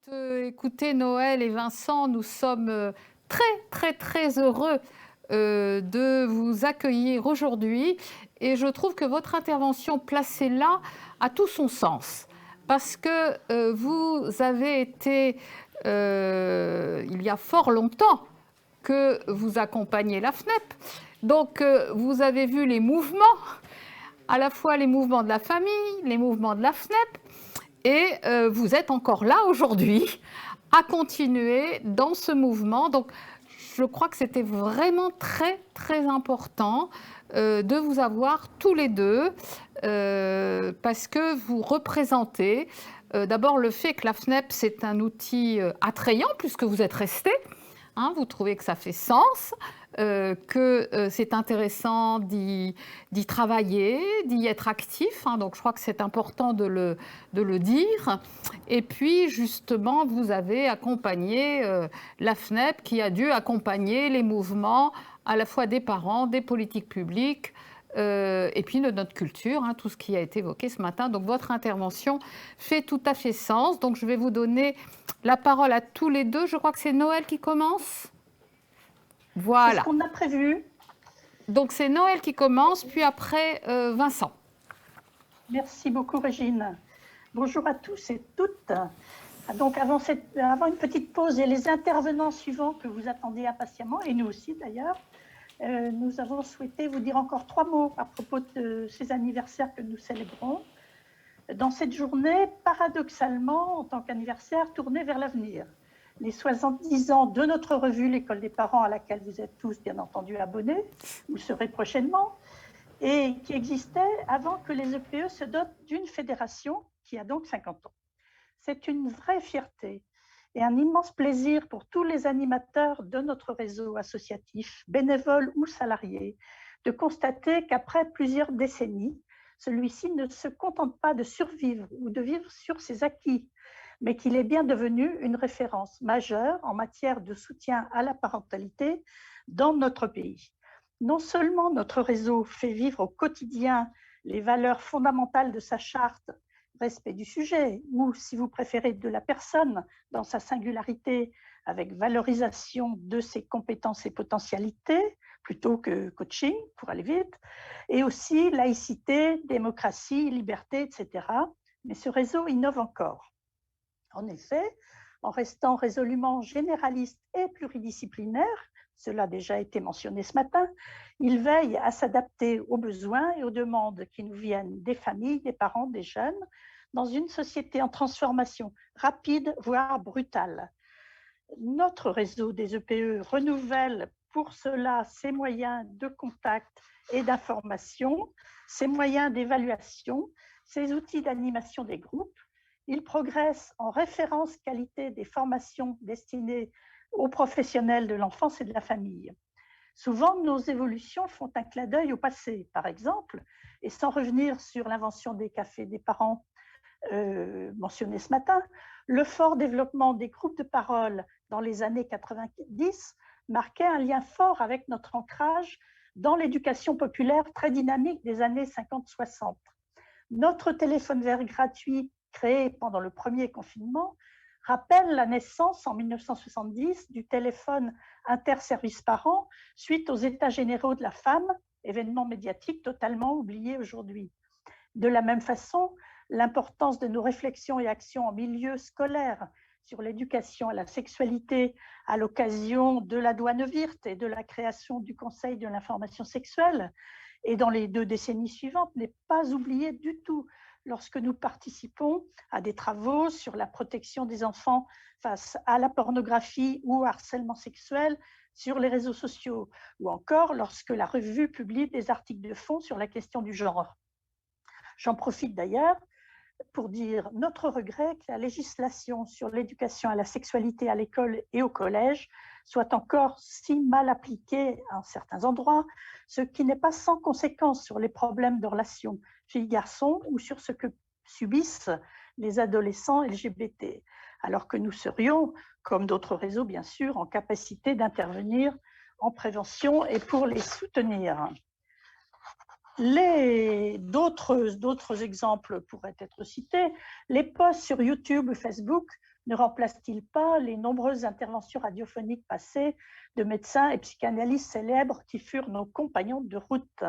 Écoutez, Noël et Vincent, nous sommes très heureux de vous accueillir aujourd'hui et je trouve que votre intervention placée là a tout son sens parce que vous avez été, il y a fort longtemps que vous accompagnez la FNEP, donc vous avez vu les mouvements, à la fois les mouvements de la famille, les mouvements de la FNEP, et vous êtes encore là aujourd'hui à continuer dans ce mouvement. Donc, je crois que c'était vraiment très important de vous avoir tous les deux parce que vous représentez d'abord le fait que la FNEP, c'est un outil attrayant puisque vous êtes restés. Hein, vous trouvez que ça fait sens, que c'est intéressant d'y travailler, d'y être actif. Hein, donc je crois que c'est important de le dire. Et puis justement, vous avez accompagné la FNEP qui a dû accompagner les mouvements à la fois des parents, des politiques publiques, et puis de notre culture, hein, tout ce qui a été évoqué ce matin. Donc votre intervention fait tout à fait sens. Donc je vais vous donner la parole à tous les deux. Je crois que c'est Noël qui commence. C'est ce Voilà. qu'on a prévu. Donc c'est Noël qui commence, puis après Vincent. Merci beaucoup, Régine. Bonjour à tous et toutes. Donc avant une petite pause et les intervenants suivants que vous attendez impatiemment, et nous aussi d'ailleurs, nous avons souhaité vous dire encore 3 mots à propos de ces anniversaires que nous célébrons. Dans cette journée, paradoxalement, en tant qu'anniversaire, tournée vers l'avenir. Les 70 ans de notre revue L'École des parents, à laquelle vous êtes tous bien entendu abonnés, vous le serez prochainement, et qui existait avant que les EPE se dotent d'une fédération qui a donc 50 ans. C'est une vraie fierté et un immense plaisir pour tous les animateurs de notre réseau associatif, bénévoles ou salariés, de constater qu'après plusieurs décennies, celui-ci ne se contente pas de survivre ou de vivre sur ses acquis, mais qu'il est bien devenu une référence majeure en matière de soutien à la parentalité dans notre pays. Non seulement notre réseau fait vivre au quotidien les valeurs fondamentales de sa charte, respect du sujet, ou si vous préférez de la personne dans sa singularité, avec valorisation de ses compétences et potentialités, plutôt que coaching, pour aller vite, et aussi laïcité, démocratie, liberté, etc. Mais ce réseau innove encore. En effet, en restant résolument généraliste et pluridisciplinaire, cela a déjà été mentionné ce matin, il veille à s'adapter aux besoins et aux demandes qui nous viennent des familles, des parents, des jeunes, dans une société en transformation rapide, voire brutale. Notre réseau des EPE renouvelle pour cela ses moyens de contact et d'information, ses moyens d'évaluation, ses outils d'animation des groupes. Il progresse en référence qualité des formations destinées aux professionnels de l'enfance et de la famille. Souvent, nos évolutions font un clin d'œil au passé, par exemple, et sans revenir sur l'invention des cafés des parents mentionné ce matin, le fort développement des groupes de parole dans les années 90 marquait un lien fort avec notre ancrage dans l'éducation populaire très dynamique des années 50-60. Notre téléphone vert gratuit, créé pendant le premier confinement, rappelle la naissance en 1970 du téléphone interservice parent suite aux États généraux de la femme, événement médiatique totalement oublié aujourd'hui. De la même façon, l'importance de nos réflexions et actions en milieu scolaire sur l'éducation à la sexualité à l'occasion de la loi Neuwirth et de la création du Conseil de l'information sexuelle et dans les 2 décennies suivantes n'est pas oubliée du tout lorsque nous participons à des travaux sur la protection des enfants face à la pornographie ou au harcèlement sexuel sur les réseaux sociaux, ou encore lorsque la revue publie des articles de fond sur la question du genre. J'en profite d'ailleurs pour dire notre regret que la législation sur l'éducation à la sexualité à l'école et au collège soit encore si mal appliquée en certains endroits, ce qui n'est pas sans conséquence sur les problèmes de relations filles-garçons ou sur ce que subissent les adolescents LGBT, alors que nous serions, comme d'autres réseaux bien sûr, en capacité d'intervenir en prévention et pour les soutenir. D'autres exemples pourraient être cités. Les posts sur YouTube ou Facebook ne remplace-t-il pas les nombreuses interventions radiophoniques passées de médecins et psychanalystes célèbres qui furent nos compagnons de route?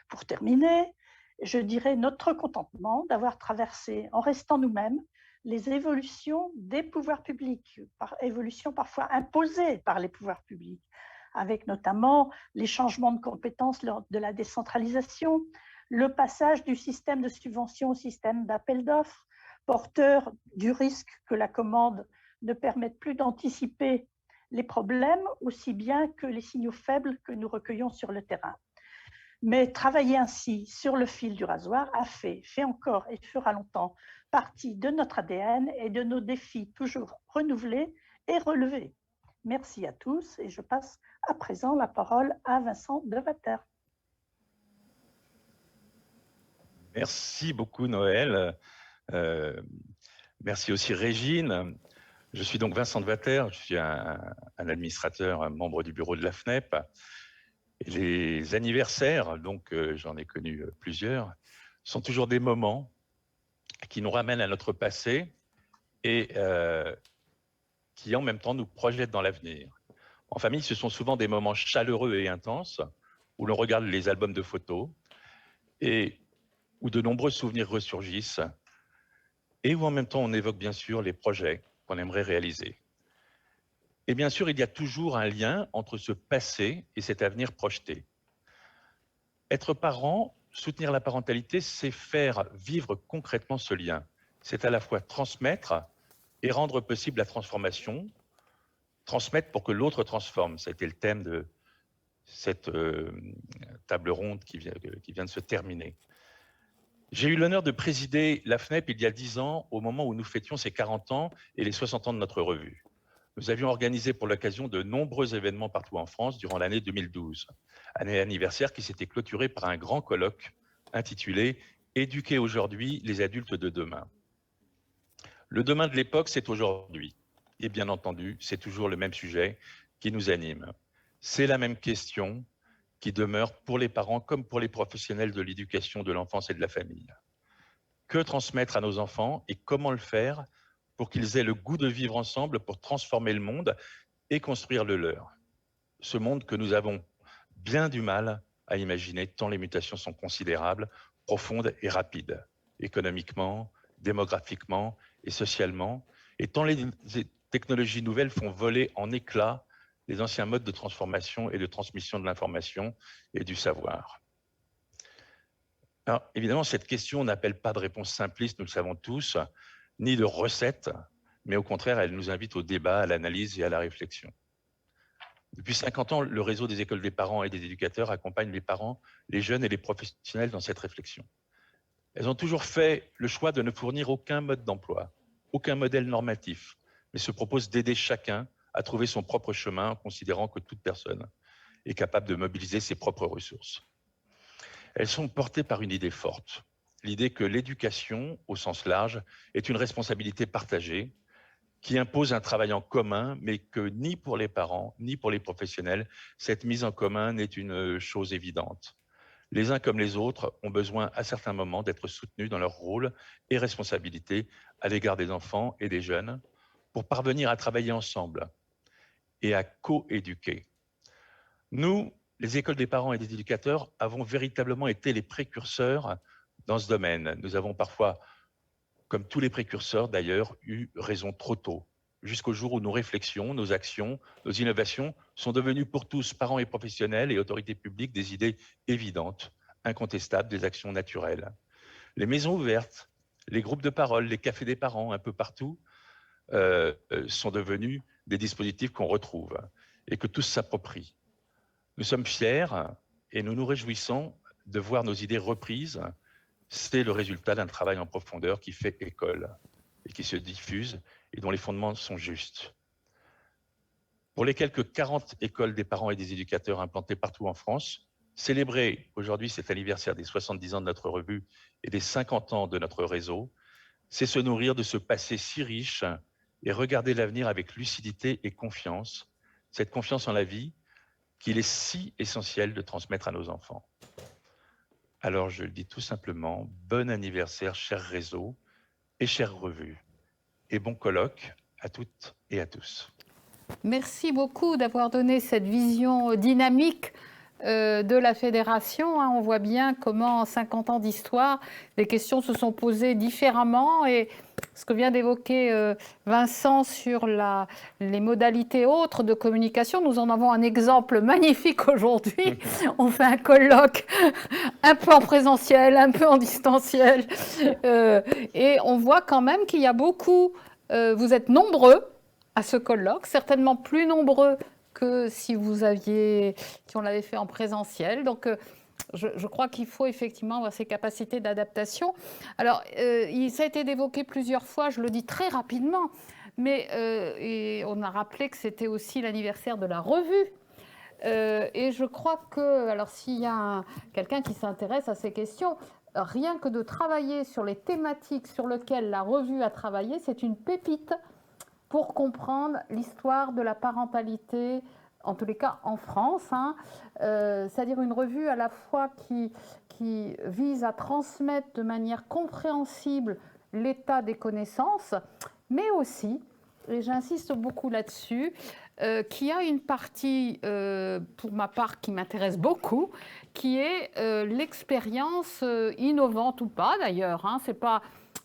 Pour terminer, je dirais notre contentement d'avoir traversé, en restant nous-mêmes, les évolutions des pouvoirs publics, par évolutions parfois imposées par les pouvoirs publics, avec notamment les changements de compétences lors de la décentralisation, le passage du système de subvention au système d'appel d'offres, porteur du risque que la commande ne permette plus d'anticiper les problèmes, aussi bien que les signaux faibles que nous recueillons sur le terrain. Mais travailler ainsi sur le fil du rasoir a fait encore et fera longtemps partie de notre ADN et de nos défis toujours renouvelés et relevés. Merci à tous et je passe à présent la parole à Vincent Devater. Merci beaucoup Noël. Merci aussi Régine. Je suis donc Vincent Devater, je suis un administrateur, un membre du bureau de la FNEP. Et les anniversaires, donc j'en ai connu plusieurs, sont toujours des moments qui nous ramènent à notre passé et qui en même temps nous projettent dans l'avenir. En famille, ce sont souvent des moments chaleureux et intenses où l'on regarde les albums de photos et où de nombreux souvenirs ressurgissent et où en même temps on évoque bien sûr les projets qu'on aimerait réaliser. Et bien sûr, il y a toujours un lien entre ce passé et cet avenir projeté. Être parent, soutenir la parentalité, c'est faire vivre concrètement ce lien. C'est à la fois transmettre et rendre possible la transformation. Transmettre pour que l'autre transforme. Ça a été le thème de cette table ronde qui vient de se terminer. J'ai eu l'honneur de présider la FNEP il y a 10 ans, au moment où nous fêtions ses 40 ans et les 60 ans de notre revue. Nous avions organisé pour l'occasion de nombreux événements partout en France durant l'année 2012, année anniversaire qui s'était clôturée par un grand colloque intitulé « Éduquer aujourd'hui les adultes de demain ». Le demain de l'époque, c'est aujourd'hui. Et bien entendu, c'est toujours le même sujet qui nous anime. C'est la même question qui demeure pour les parents comme pour les professionnels de l'éducation de l'enfance et de la famille. Que transmettre à nos enfants et comment le faire pour qu'ils aient le goût de vivre ensemble, pour transformer le monde et construire le leur. Ce monde que nous avons bien du mal à imaginer, tant les mutations sont considérables, profondes et rapides, économiquement, démographiquement et socialement, et tant les technologies nouvelles font voler en éclats les anciens modes de transformation et de transmission de l'information et du savoir. Alors, évidemment, cette question n'appelle pas de réponse simpliste, nous le savons tous, ni de recette, mais au contraire, elle nous invite au débat, à l'analyse et à la réflexion. Depuis 50 ans, le réseau des écoles des parents et des éducateurs accompagne les parents, les jeunes et les professionnels dans cette réflexion. Elles ont toujours fait le choix de ne fournir aucun mode d'emploi, aucun modèle normatif, mais se proposent d'aider chacun à trouver son propre chemin en considérant que toute personne est capable de mobiliser ses propres ressources. Elles sont portées par une idée forte, l'idée que l'éducation, au sens large, est une responsabilité partagée qui impose un travail en commun, mais que ni pour les parents, ni pour les professionnels, cette mise en commun n'est une chose évidente. Les uns comme les autres ont besoin à certains moments d'être soutenus dans leur rôle et responsabilités à l'égard des enfants et des jeunes pour parvenir à travailler ensemble et à co-éduquer. Nous, les écoles des parents et des éducateurs, avons véritablement été les précurseurs dans ce domaine. Nous avons parfois, comme tous les précurseurs d'ailleurs, eu raison trop tôt, jusqu'au jour où nos réflexions, nos actions, nos innovations sont devenues pour tous, parents et professionnels et autorités publiques, des idées évidentes, incontestables, des actions naturelles. Les maisons ouvertes, les groupes de parole, les cafés des parents, un peu partout, sont devenus des dispositifs qu'on retrouve et que tous s'approprient. Nous sommes fiers et nous nous réjouissons de voir nos idées reprises. C'est le résultat d'un travail en profondeur qui fait école et qui se diffuse et dont les fondements sont justes. Pour les quelques 40 écoles des parents et des éducateurs implantées partout en France, célébrer aujourd'hui cet anniversaire des 70 ans de notre revue et des 50 ans de notre réseau, c'est se nourrir de ce passé si riche et regarder l'avenir avec lucidité et confiance, cette confiance en la vie qu'il est si essentiel de transmettre à nos enfants. Alors je le dis tout simplement, bon anniversaire cher réseau et chère revue, et bon colloque à toutes et à tous. Merci beaucoup d'avoir donné cette vision dynamique de la fédération. On voit bien comment, en 50 ans d'histoire, les questions se sont posées différemment. Et ce que vient d'évoquer Vincent sur les modalités autres de communication, nous en avons un exemple magnifique aujourd'hui. On fait un colloque un peu en présentiel, un peu en distanciel. Et on voit quand même qu'il y a beaucoup, vous êtes nombreux à ce colloque, certainement plus nombreux que si on l'avait fait en présentiel. Donc, je crois qu'il faut effectivement avoir ces capacités d'adaptation. Alors, ça a été évoqué plusieurs fois, je le dis très rapidement, mais et on a rappelé que c'était aussi l'anniversaire de la revue. Et je crois que, alors s'il y a quelqu'un qui s'intéresse à ces questions, rien que de travailler sur les thématiques sur lesquelles la revue a travaillé, c'est une pépite pour comprendre l'histoire de la parentalité, en tous les cas en France, c'est-à-dire une revue à la fois qui vise à transmettre de manière compréhensible l'état des connaissances, mais aussi, et j'insiste beaucoup là-dessus, qui a une partie, pour ma part, qui m'intéresse beaucoup, qui est l'expérience innovante ou pas d'ailleurs, c'est pas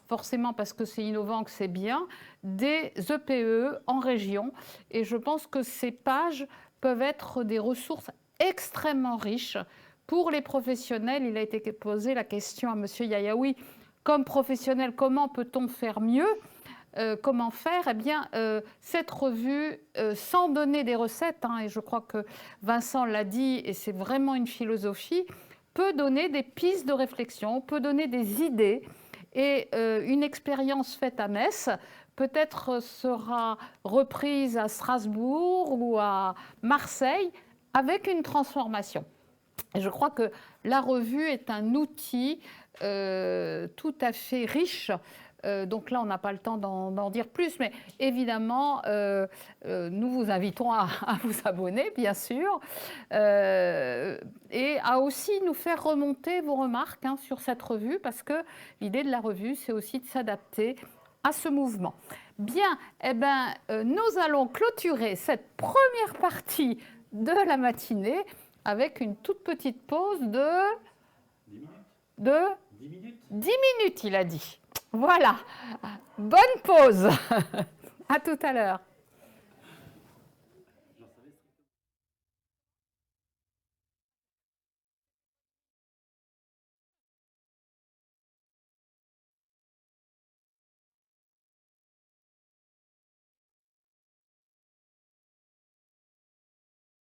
forcément parce que c'est innovant que c'est bien, des EPE en région. Et je pense que ces pages peuvent être des ressources extrêmement riches pour les professionnels. Il a été posé la question à M. Yayaoui, comme professionnel, comment peut-on faire mieux ? Comment faire ? Eh bien, cette revue, sans donner des recettes, et je crois que Vincent l'a dit, et c'est vraiment une philosophie, peut donner des pistes de réflexion, peut donner des idées. Et une expérience faite à Metz peut-être sera reprise à Strasbourg ou à Marseille avec une transformation. Et je crois que la revue est un outil tout à fait riche. Donc là, on n'a pas le temps d'en dire plus, mais évidemment, nous vous invitons à vous abonner, bien sûr, et à aussi nous faire remonter vos remarques sur cette revue, parce que l'idée de la revue, c'est aussi de s'adapter à ce mouvement. Bien, eh ben, nous allons clôturer cette première partie de la matinée avec une toute petite pause de 10 minutes, il a dit. Voilà, bonne pause. À tout à l'heure.